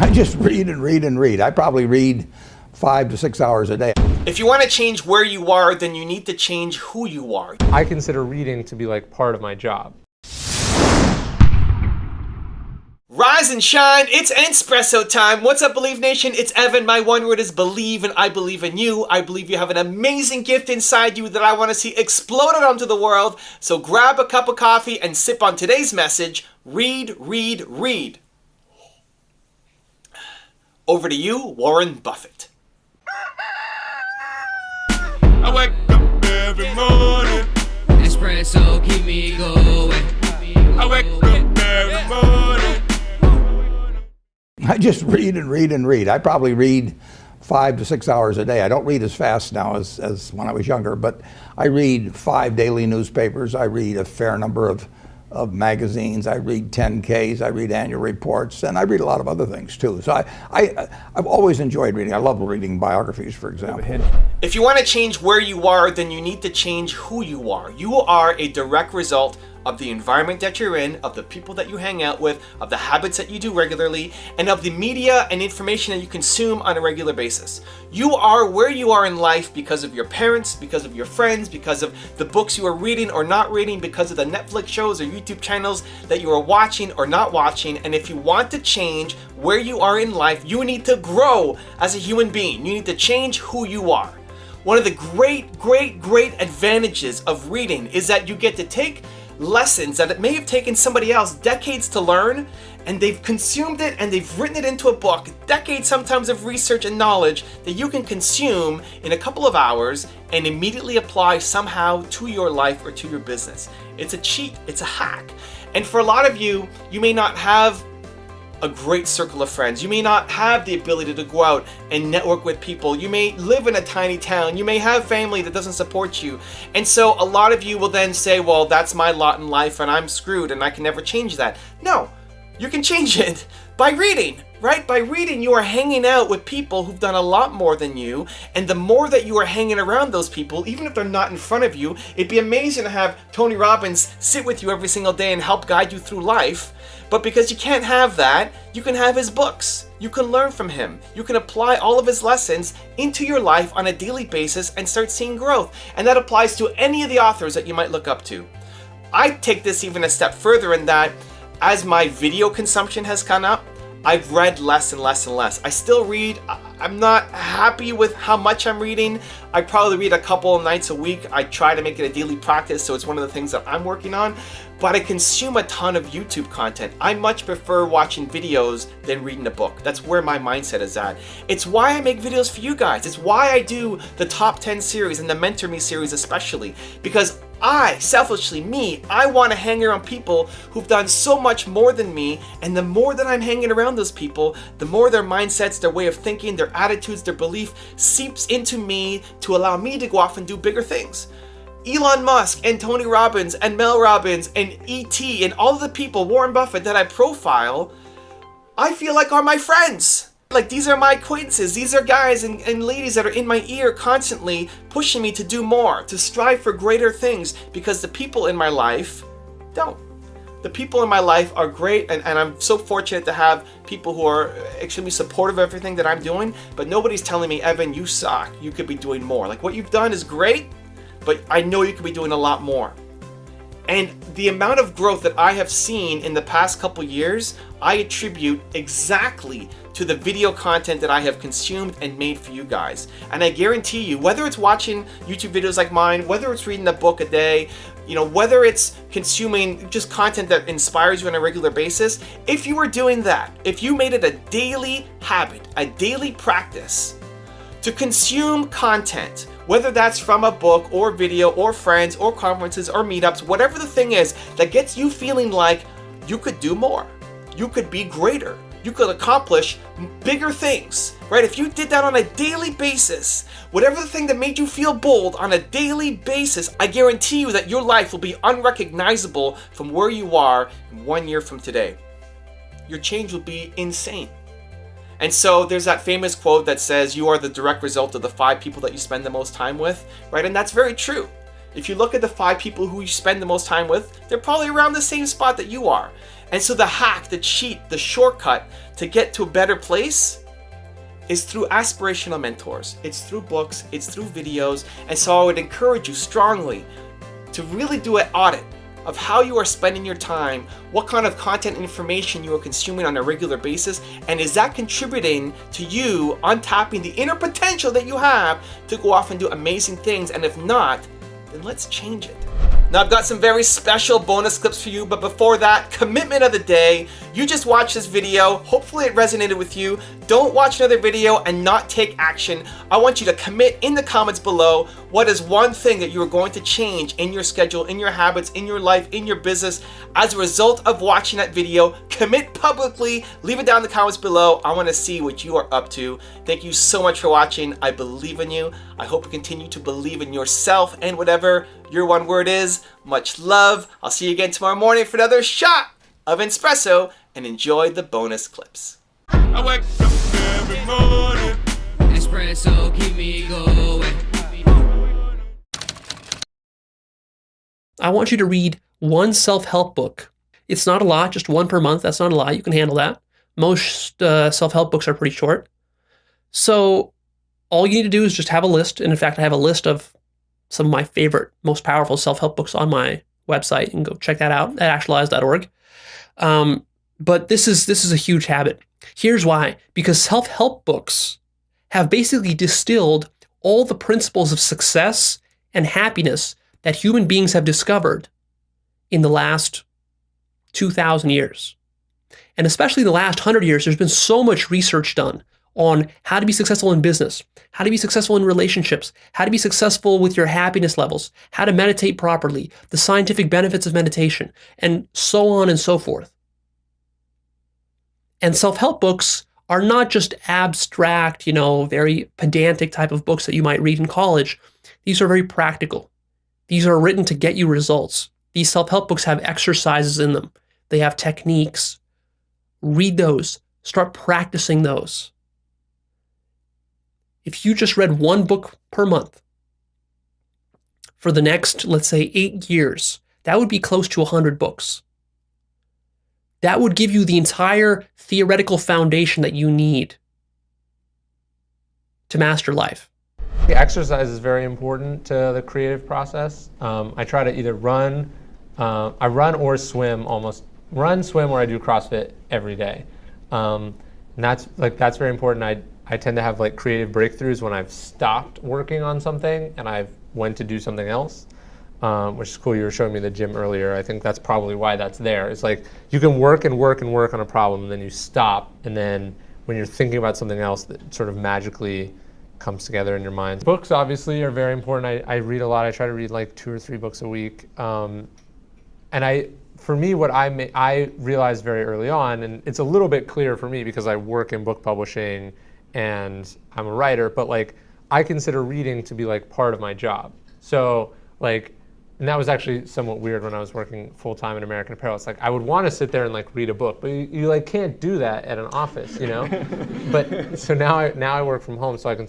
I just read and read and read. I probably read 5 to 6 hours a day. If you want to change where you are, then you need to change who you are. I consider reading to be like part of my job. Rise and shine, it's Entspresso time. What's up, Believe Nation? It's Evan. My one word is believe, and I believe in you. I believe you have an amazing gift inside you that I want to see exploded onto the world. So grab a cup of coffee and sip on today's message. Read, read, read. Over to you, Warren Buffett. I wake up every morning. Espresso, keep me going. I wake up every morning. I just read and read and read. I probably read 5 to 6 hours a day. I don't read as fast now as when I was younger, but I read 5 daily newspapers. I read a fair number of magazines. I read 10Ks. I read annual reports, and I read a lot of other things too. So I've always enjoyed reading. I love reading biographies, for example. If you want to change where you are, then you need to change who you are. You are a direct result of the environment that you're in, of the people that you hang out with, of the habits that you do regularly, and of the media and information that you consume on a regular basis. You are where you are in life because of your parents, because of your friends, because of the books you are reading or not reading, because of the Netflix shows or YouTube channels that you are watching or not watching. And if you want to change where you are in life, you need to grow as a human being. You need to change who you are. One of the great advantages of reading is that you get to take lessons that it may have taken somebody else decades to learn, and they've consumed it and they've written it into a book, decades sometimes of research and knowledge that you can consume in a couple of hours and immediately apply somehow to your life or to your business. It's a cheat, it's a hack. And for a lot of you, you may not have a great circle of friends. You may not have the ability to go out and network with people. You may live in a tiny town. You may have family that doesn't support you. And so a lot of you will then say, well, that's my lot in life and I'm screwed and I can never change that. No, you can change it by reading, right? By reading, you are hanging out with people who've done a lot more than you. And the more that you are hanging around those people, even if they're not in front of you, it'd be amazing to have Tony Robbins sit with you every single day and help guide you through life. But because you can't have that, you can have his books. You can learn from him. You can apply all of his lessons into your life on a daily basis and start seeing growth. And that applies to any of the authors that you might look up to. I take this even a step further in that as my video consumption has gone up, I've read less and less and less. I still read. I'm not happy with how much I'm reading. I probably read a couple of nights a week. I try to make it a daily practice, so it's one of the things that I'm working on. But I consume a ton of YouTube content. I much prefer watching videos than reading a book. That's where my mindset is at. It's why I make videos for you guys. It's why I do the top 10 series and the Mentor Me series especially. Because I, selfishly, I want to hang around people who've done so much more than me, and the more that I'm hanging around those people, the more their mindsets, their way of thinking, their attitudes, their belief seeps into me to allow me to go off and do bigger things. Elon Musk and Tony Robbins and Mel Robbins and E.T. and all of the people, Warren Buffett, that I profile, I feel like are my friends. Like, these are my acquaintances. These are guys and ladies that are in my ear constantly pushing me to do more, to strive for greater things, because the people in my life don't. The people in my life are great, and I'm so fortunate to have people who are extremely supportive of everything that I'm doing, but nobody's telling me, Evan, you suck. You could be doing more. Like, what you've done is great, but I know you could be doing a lot more. And the amount of growth that I have seen in the past couple years, I attribute exactly to the video content that I have consumed and made for you guys. And I guarantee you, whether it's watching YouTube videos like mine, whether it's reading a book a day, whether it's consuming just content that inspires you on a regular basis, if you were doing that, if you made it a daily habit, a daily practice to consume content, whether that's from a book or video or friends or conferences or meetups, whatever the thing is that gets you feeling like you could do more, you could be greater, you could accomplish bigger things, right? If you did that on a daily basis, whatever the thing that made you feel bold on a daily basis, I guarantee you that your life will be unrecognizable from where you are 1 year from today. Your change will be insane. And so there's that famous quote that says, you are the direct result of the 5 people that you spend the most time with, right? And that's very true. If you look at the 5 people who you spend the most time with, they're probably around the same spot that you are. And so the hack, the cheat, the shortcut to get to a better place is through aspirational mentors. It's through books, it's through videos. And so I would encourage you strongly to really do an audit of how you are spending your time, what kind of content and information you are consuming on a regular basis, and is that contributing to you untapping the inner potential that you have to go off and do amazing things? And if not, then let's change it. Now I've got some very special bonus clips for you, but before that, commitment of the day. You just watched this video, hopefully it resonated with you. Don't watch another video and not take action. I want you to commit in the comments below what is one thing that you are going to change in your schedule, in your habits, in your life, in your business as a result of watching that video. Commit publicly, leave it down in the comments below. I want to see what you are up to. Thank you so much for watching. I believe in you. I hope you continue to believe in yourself and whatever your one word is. Much love. I'll see you again tomorrow morning for another shot of Entspresso, and enjoy the bonus clips. I wake up every morning. Espresso, keep me going. I want you to read one self-help book. It's not a lot, just one per month. That's not a lot. You can handle that. Most self-help books are pretty short. So all you need to do is just have a list. And in fact, I have a list of some of my favorite, most powerful self-help books on my website. You can go check that out at actualize.org. But this is a huge habit. Here's why. Because self-help books have basically distilled all the principles of success and happiness that human beings have discovered in the last 2,000 years. And especially in the last 100 years, there's been so much research done on how to be successful in business, how to be successful in relationships, how to be successful with your happiness levels, how to meditate properly, the scientific benefits of meditation, and so on and so forth. And self-help books are not just abstract, very pedantic type of books that you might read in college. These are very practical. These are written to get you results. These self-help books have exercises in them. They have techniques. Read those. Start practicing those. If you just read one book per month for the next, let's say, 8 years, that would be close to 100 books. That would give you the entire theoretical foundation that you need to master life. The exercise is very important to the creative process. I try to either run, I run or swim almost. Run, swim, or I do CrossFit every day. And that's very important. I tend to have creative breakthroughs when I've stopped working on something and I've went to do something else, which is cool. You were showing me the gym earlier. I think that's probably why that's there. It's like you can work and work and work on a problem and then you stop, and then when you're thinking about something else, that sort of magically comes together in your mind. Books obviously are very important. I read a lot. I try to read 2 or 3 books a week. For me, what I realized very early on, and it's a little bit clear for me because I work in book publishing and I'm a writer, but I consider reading to be part of my job. So and that was actually somewhat weird when I was working full-time in American Apparel. It's I would want to sit there and read a book, but you can't do that at an office, But so now I work from home, so I can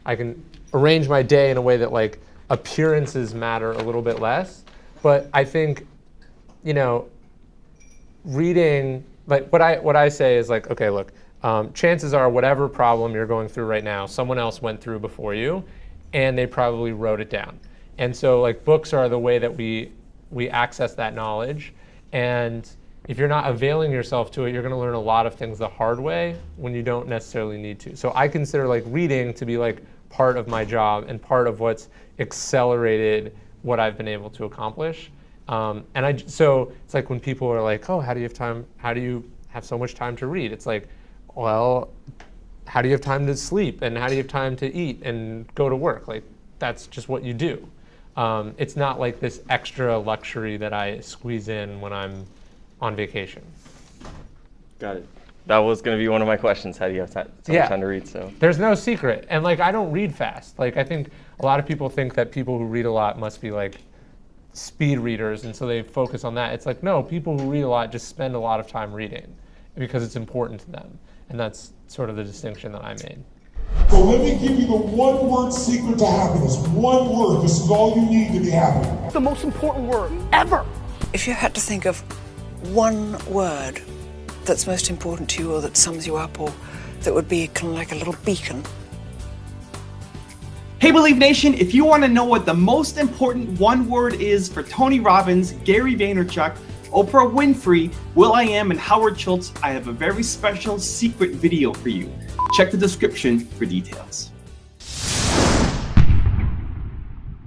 I can arrange my day in a way that appearances matter a little bit less. But I think, reading, what I say is okay, look, chances are whatever problem you're going through right now, someone else went through before you, and they probably wrote it down. And so books are the way that we access that knowledge. And if you're not availing yourself to it, you're going to learn a lot of things the hard way when you don't necessarily need to. So I consider reading to be part of my job and part of what's accelerated what I've been able to accomplish. So it's when people are oh, how do you have time? How do you have so much time to read? It's well, how do you have time to sleep? And how do you have time to eat and go to work? That's just what you do. It's not this extra luxury that I squeeze in when I'm on vacation. Got it. That was going to be one of my questions. How do you have so much time to read? So there's no secret. And I don't read fast. I think a lot of people think that people who read a lot must be speed readers, and so they focus on that. It's no, people who read a lot just spend a lot of time reading because it's important to them. And that's sort of the distinction that I made. So let me give you the one-word secret to happiness. One word. This is all you need to be happy. The most important word ever. If you had to think of one word that's most important to you or that sums you up or that would be kind of like a little beacon? Hey Believe Nation, if you want to know what the most important one word is for Tony Robbins, Gary Vaynerchuk, Oprah Winfrey, will.i.am, and Howard Schultz, I have a very special secret video for you. Check the description for details.